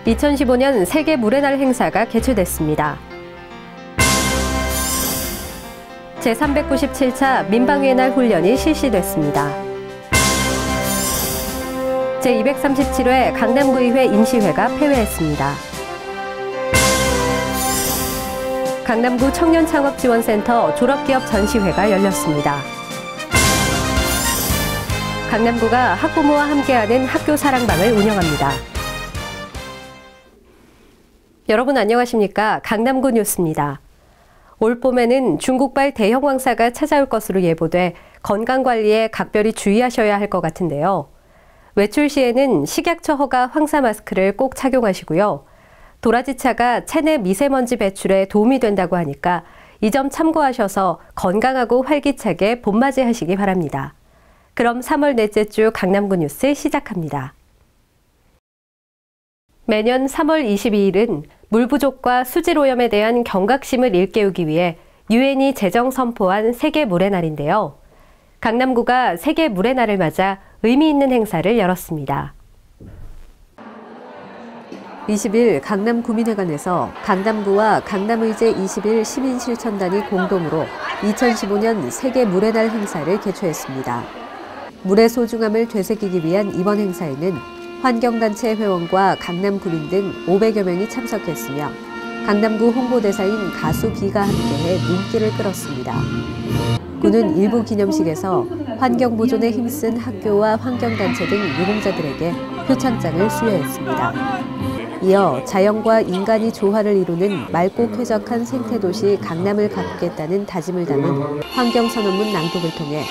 2015년 세계 물의 날 행사가 개최됐습니다. 제397차 민방위의 날 훈련이 실시됐습니다. 제237회 강남구의회 임시회가 폐회했습니다. 강남구 청년창업지원센터 졸업기업 전시회가 열렸습니다. 강남구가 학부모와 함께하는 학교 사랑방을 운영합니다. 여러분 안녕하십니까? 강남구 뉴스입니다. 올 봄에는 중국발 대형 황사가 찾아올 것으로 예보돼 건강관리에 각별히 주의하셔야 할 것 같은데요. 외출 시에는 식약처 허가 황사 마스크를 꼭 착용하시고요. 도라지차가 체내 미세먼지 배출에 도움이 된다고 하니까 이 점 참고하셔서 건강하고 활기차게 봄맞이하시기 바랍니다. 그럼 3월 넷째 주 강남구 뉴스 시작합니다. 매년 3월 22일은 물 부족과 수질 오염에 대한 경각심을 일깨우기 위해 유엔이 제정 선포한 세계 물의 날인데요. 강남구가 세계 물의 날을 맞아 의미 있는 행사를 열었습니다. 20일 강남구민회관에서 강남구와 강남의제 21 시민실천단이 공동으로 2015년 세계 물의 날 행사를 개최했습니다. 물의 소중함을 되새기기 위한 이번 행사에는 환경단체 회원과 강남구민 등 500여 명이 참석했으며 강남구 홍보대사인 가수 비가 함께해 눈길을 끌었습니다. 구는 일부 기념식에서 환경보존에 힘쓴 학교와 환경단체 등 유공자들에게 표창장을 수여했습니다. 이어 자연과 인간이 조화를 이루는 맑고 쾌적한 생태도시 강남을 가꾸겠다는 다짐을 담은 환경선언문 낭독을 통해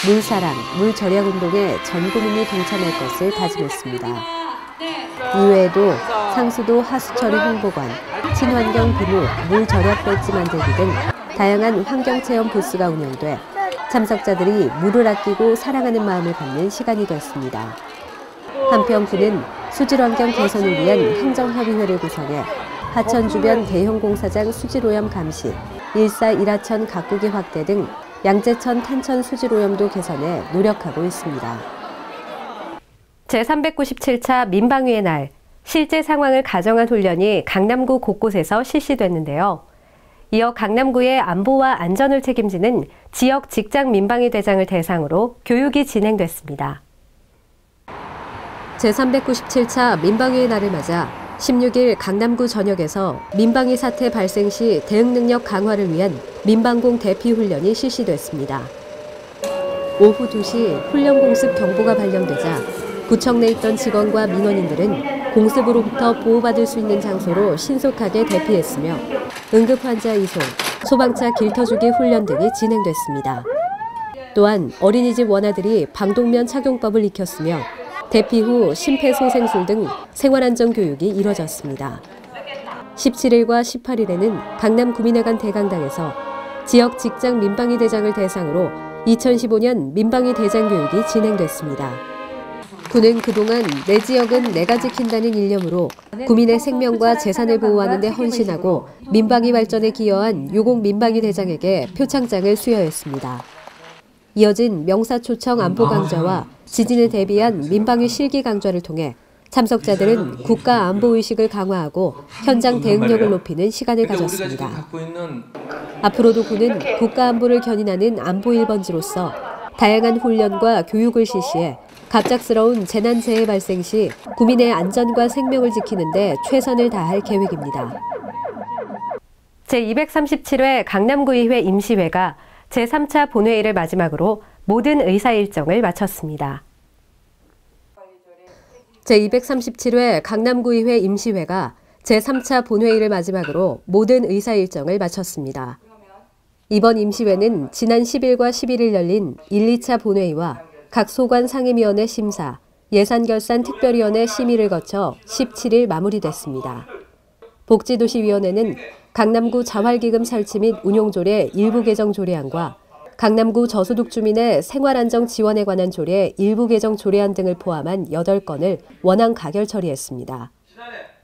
물사랑, 물절약운동에 전 국민이 동참할 것을 다짐했습니다. 이외에도 상수도 하수처리 홍보관, 친환경 비누, 물절약 배지 만들기 등 다양한 환경체험 부스가 운영돼 참석자들이 물을 아끼고 사랑하는 마음을 갖는 시간이 됐습니다. 한편 구는 수질환경 개선을 위한 행정협의회를 구성해 하천 주변 대형 공사장 수질오염 감시, 일사 일하천 가꾸기 확대 등 양재천 탄천 수질오염도 개선에 노력하고 있습니다. 제397차 민방위의 날, 실제 상황을 가정한 훈련이 강남구 곳곳에서 실시됐는데요. 이어 강남구의 안보와 안전을 책임지는 지역 직장 민방위 대장을 대상으로 교육이 진행됐습니다. 제397차 민방위의 날을 맞아 16일 강남구 전역에서 민방위 사태 발생 시 대응 능력 강화를 위한 민방공 대피 훈련이 실시됐습니다. 오후 2시 훈련 공습 경보가 발령되자 구청 내에 있던 직원과 민원인들은 공습으로부터 보호받을 수 있는 장소로 신속하게 대피했으며 응급 환자 이송, 소방차 길터주기 훈련 등이 진행됐습니다. 또한 어린이집 원아들이 방독면 착용법을 익혔으며 대피 후 심폐소생술 등 생활안전 교육이 이뤄졌습니다. 17일과 18일에는 강남구민회관 대강당에서 지역 직장 민방위 대장을 대상으로 2015년 민방위 대장 교육이 진행됐습니다. 구는 그동안 내 지역은 내가 지킨다는 일념으로 구민의 생명과 재산을 보호하는 데 헌신하고 민방위 발전에 기여한 유공 민방위 대장에게 표창장을 수여했습니다. 이어진 명사초청 안보 강좌와 지진에 대비한 민방위 실기 강좌를 통해 참석자들은 국가 안보의식을 강화하고 현장 대응력을 높이는 시간을 가졌습니다. 앞으로도 구는 국가 안보를 견인하는 안보 1번지로서 다양한 훈련과 교육을 실시해 갑작스러운 재난재해 발생 시 구민의 안전과 생명을 지키는 데 최선을 다할 계획입니다. 제237회 강남구의회 임시회가 제3차 본회의를 마지막으로 모든 의사 일정을 마쳤습니다. 제237회 강남구의회 임시회가 제3차 본회의를 마지막으로 모든 의사 일정을 마쳤습니다. 이번 임시회는 지난 10일과 11일 열린 1, 2차 본회의와 각 소관 상임위원회 심사, 예산결산특별위원회 심의를 거쳐 17일 마무리됐습니다. 복지도시위원회는 강남구 자활기금 설치 및 운용조례 일부 개정 조례안과 강남구 저소득 주민의 생활안정 지원에 관한 조례 일부 개정 조례안 등을 포함한 8건을 원안 가결 처리했습니다.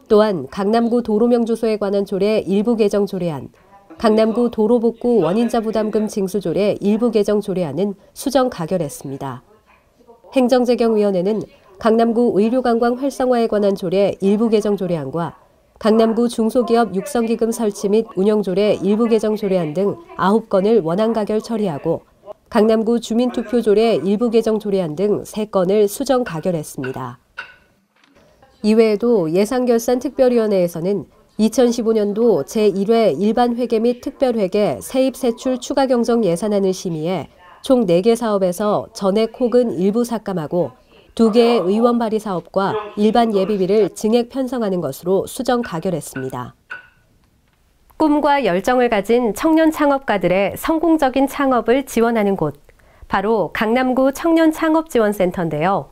또한 강남구 도로명주소에 관한 조례 일부 개정 조례안, 강남구 도로복구 원인자 부담금 징수 조례 일부 개정 조례안은 수정 가결했습니다. 행정재경위원회는 강남구 의료관광 활성화에 관한 조례 일부 개정 조례안과 강남구 중소기업 육성기금 설치 및 운영 조례 일부 개정 조례안 등 9건을 원안 가결 처리하고 강남구 주민투표 조례 일부 개정 조례안 등 3건을 수정 가결했습니다. 이외에도 예산결산특별위원회에서는 2015년도 제1회 일반회계 및 특별회계 세입세출 추가경정 예산안을 심의해 총 4개 사업에서 전액 혹은 일부 삭감하고 2개의 의원 발의 사업과 일반 예비비를 증액 편성하는 것으로 수정 가결했습니다. 꿈과 열정을 가진 청년 창업가들의 성공적인 창업을 지원하는 곳, 바로 강남구 청년창업지원센터인데요.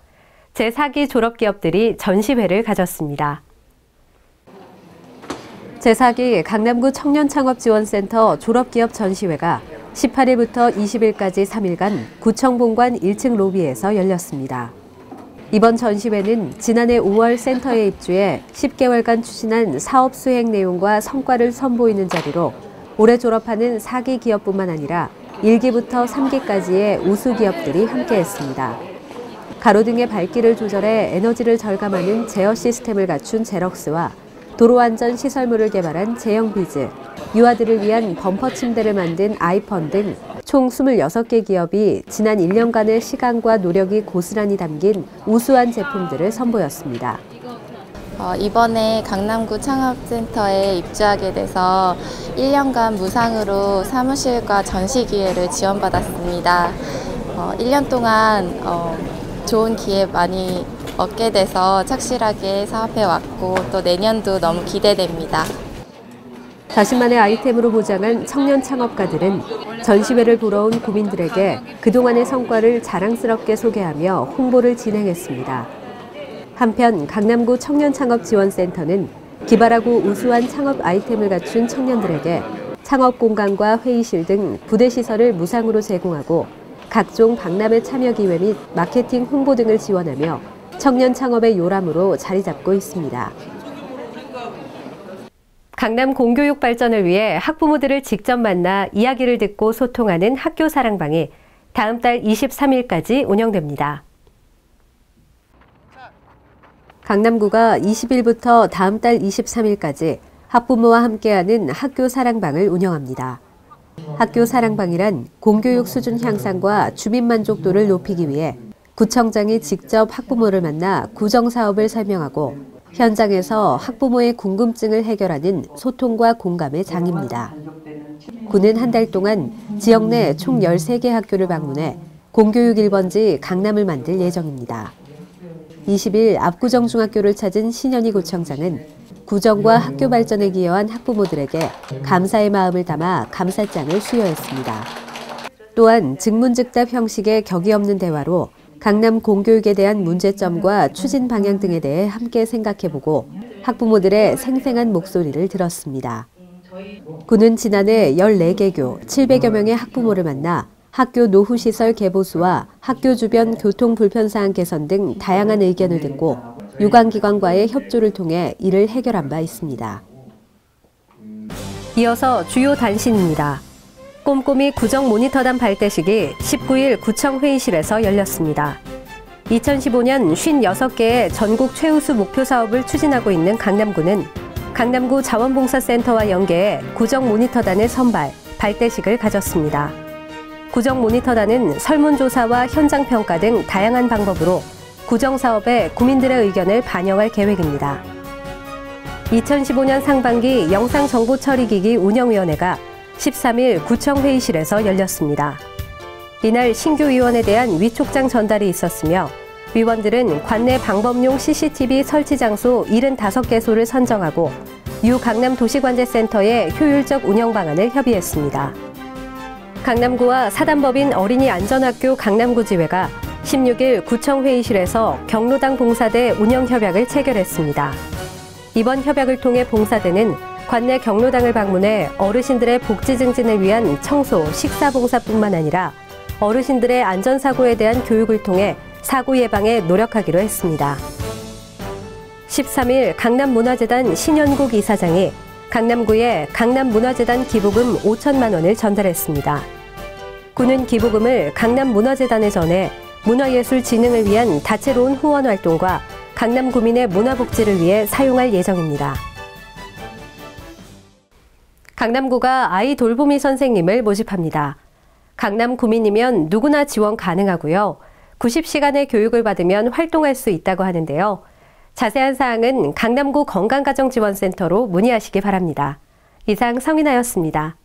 제4기 졸업기업들이 전시회를 가졌습니다. 제4기 강남구 청년창업지원센터 졸업기업 전시회가 18일부터 20일까지 3일간 구청 본관 1층 로비에서 열렸습니다. 이번 전시회는 지난해 5월 센터에 입주해 10개월간 추진한 사업 수행 내용과 성과를 선보이는 자리로 올해 졸업하는 4기 기업뿐만 아니라 1기부터 3기까지의 우수 기업들이 함께했습니다. 가로등의 밝기를 조절해 에너지를 절감하는 제어 시스템을 갖춘 제럭스와 도로안전 시설물을 개발한 제영비즈, 유아들을 위한 범퍼 침대를 만든 아이펀 등 총 26개 기업이 지난 1년간의 시간과 노력이 고스란히 담긴 우수한 제품들을 선보였습니다. 이번에 강남구 창업센터에 입주하게 돼서 1년간 무상으로 사무실과 전시 기회를 지원받았습니다. 1년 동안 좋은 기회 많이 얻게 돼서 착실하게 사업해왔고 또 내년도 너무 기대됩니다. 자신만의 아이템으로 보장한 청년 창업가들은 전시회를 보러 온 구민들에게 그동안의 성과를 자랑스럽게 소개하며 홍보를 진행했습니다. 한편 강남구 청년창업지원센터는 기발하고 우수한 창업 아이템을 갖춘 청년들에게 창업 공간과 회의실 등 부대시설을 무상으로 제공하고 각종 박람회 참여 기회 및 마케팅 홍보 등을 지원하며 청년 창업의 요람으로 자리 잡고 있습니다. 강남 공교육 발전을 위해 학부모들을 직접 만나 이야기를 듣고 소통하는 학교 사랑방이 다음 달 23일까지 운영됩니다. 강남구가 20일부터 다음 달 23일까지 학부모와 함께하는 학교 사랑방을 운영합니다. 학교 사랑방이란 공교육 수준 향상과 주민 만족도를 높이기 위해 구청장이 직접 학부모를 만나 구정사업을 설명하고 현장에서 학부모의 궁금증을 해결하는 소통과 공감의 장입니다. 구는 한 달 동안 지역 내 총 13개 학교를 방문해 공교육 1번지 강남을 만들 예정입니다. 20일 압구정중학교를 찾은 신현희 구청장은 구정과 학교 발전에 기여한 학부모들에게 감사의 마음을 담아 감사장을 수여했습니다. 또한 즉문즉답 형식의 격이 없는 대화로 강남 공교육에 대한 문제점과 추진 방향 등에 대해 함께 생각해보고 학부모들의 생생한 목소리를 들었습니다. 구는 지난해 14개교 700여 명의 학부모를 만나 학교 노후시설 개보수와 학교 주변 교통 불편사항 개선 등 다양한 의견을 듣고 유관기관과의 협조를 통해 이를 해결한 바 있습니다. 이어서 주요 단신입니다. 꼼꼼히 구정 모니터단 발대식이 19일 구청 회의실에서 열렸습니다. 2015년 56개의 전국 최우수 목표 사업을 추진하고 있는 강남구는 강남구 자원봉사센터와 연계해 구정 모니터단을 선발, 발대식을 가졌습니다. 구정 모니터단은 설문조사와 현장평가 등 다양한 방법으로 구정사업에 구민들의 의견을 반영할 계획입니다. 2015년 상반기 영상정보처리기기 운영위원회가 13일 구청 회의실에서 열렸습니다. 이날 신규 위원에 대한 위촉장 전달이 있었으며 위원들은 관내 방범용 CCTV 설치 장소 75개소를 선정하고 유강남 도시관제센터의 효율적 운영 방안을 협의했습니다. 강남구와 사단법인 어린이안전학교 강남구지회가 16일 구청 회의실에서 경로당 봉사대 운영 협약을 체결했습니다. 이번 협약을 통해 봉사대는 관내 경로당을 방문해 어르신들의 복지 증진을 위한 청소, 식사 봉사뿐만 아니라 어르신들의 안전사고에 대한 교육을 통해 사고 예방에 노력하기로 했습니다. 13일 강남문화재단 신현국 이사장이 강남구에 강남문화재단 기부금 5천만 원을 전달했습니다. 구는 기부금을 강남문화재단에 전해 문화예술 진흥을 위한 다채로운 후원 활동과 강남구민의 문화복지를 위해 사용할 예정입니다. 강남구가 아이 돌보미 선생님을 모집합니다. 강남구민이면 누구나 지원 가능하고요. 90시간의 교육을 받으면 활동할 수 있다고 하는데요. 자세한 사항은 강남구 건강가정지원센터로 문의하시기 바랍니다. 이상 성인아였습니다.